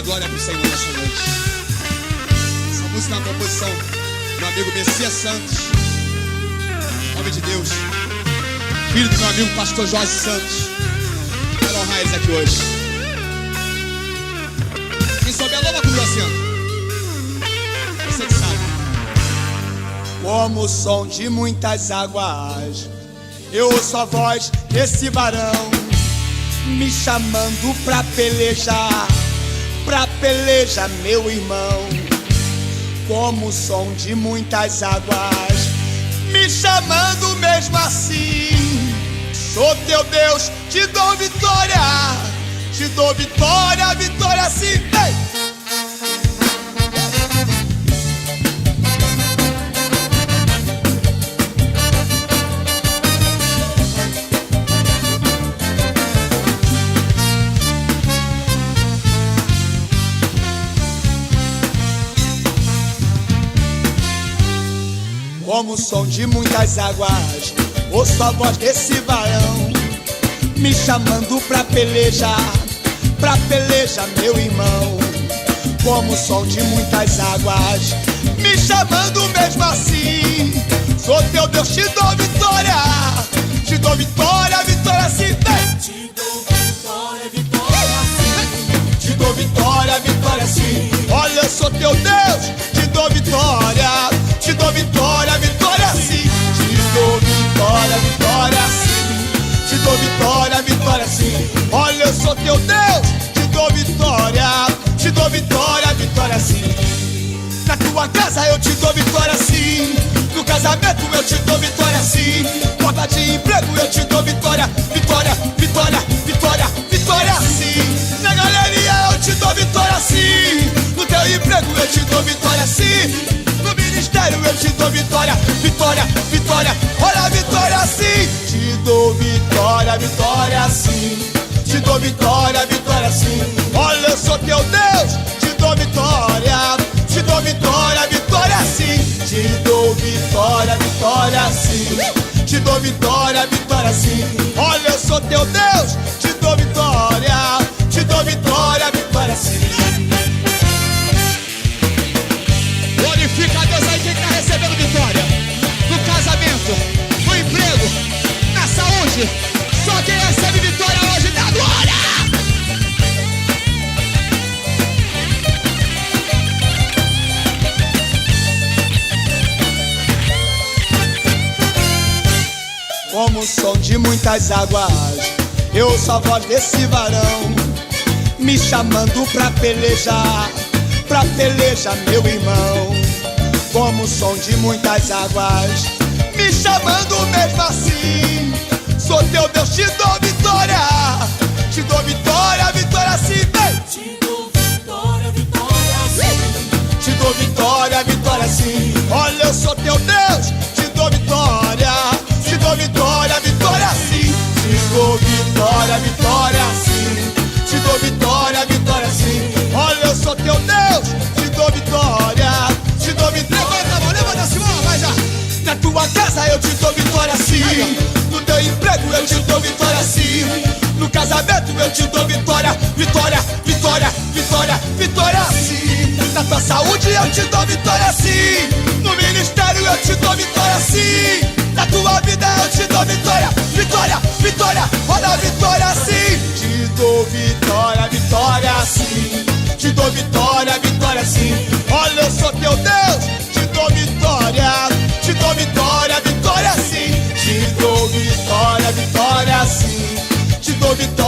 glória pro Senhor nessa noite. Essa música é uma composição do meu amigo Messias Santos, homem de Deus, filho do meu amigo pastor Jorge Santos. Quero honrar eles aqui hoje. Quem souber, louva comigo assim, ó. Você que sabe. Como o som de muitas águas, eu ouço a voz desse varão me chamando pra pelejar, meu irmão. Como o som de muitas águas, me chamando mesmo assim. Sou teu Deus, te dou vitória, vitória sim. Ei! Como o som de muitas águas, ouço a voz desse varão me chamando pra pelejar, meu irmão. Como o som de muitas águas, me chamando mesmo assim. Sou teu Deus, te dou vitória, vitória sim. Te dou vitória sim. Olha, eu sou teu Deus, te dou vitória sim. Te dou vitória sim. Te dou vitória sim. Olha, eu sou teu Deus, te dou vitória sim. Na tua casa eu te dou vitória sim. No casamento eu te dou vitória sim. Porta de emprego eu te dou vitória sim. Na galeria eu te dou vitória sim. No teu emprego eu te dou vitória sim. No ministério eu te dou vitória olha a vitória sim. Te dou vitória sim. Te dou vitória sim. Olha, eu sou teu Deus, te dou vitória sim. Te dou vitória sim. Te dou vitória sim. Olha, eu sou teu Deus, te dou vitória sim. Glorifica a Deus aí quem está recebendo vitória. No casamento, no emprego, na saúde. Só quem recebe vitória hoje dá glória. Como o som de muitas águas, eu ouço a voz desse varão me chamando pra pelejar, meu irmão. Como o som de muitas águas, me chamando mesmo assim. Sou teu Deus, te dou vitória sim. Te dou vitória sim. Olha, eu sou teu Deus, te dou vitória sim. Te dou vitória sim. Te dou vitória sim. Olha, eu sou teu Deus, te dou vitória. Levanta a mão, levanta a mão, vai já. Na tua casa eu te dou vitória sim. No teu emprego eu te dou vitória sim. No casamento eu te dou vitória sim. Na tua saúde eu te dou vitória sim. No ministério eu te dou vitória sim. Na tua vida eu te dou vitória olha a vitória sim. Te dou vitória sim. Te dou vitória sim. Olha, eu sou teu Deus, te dou vitória sim. Te dou vitória sim. Te dou vitória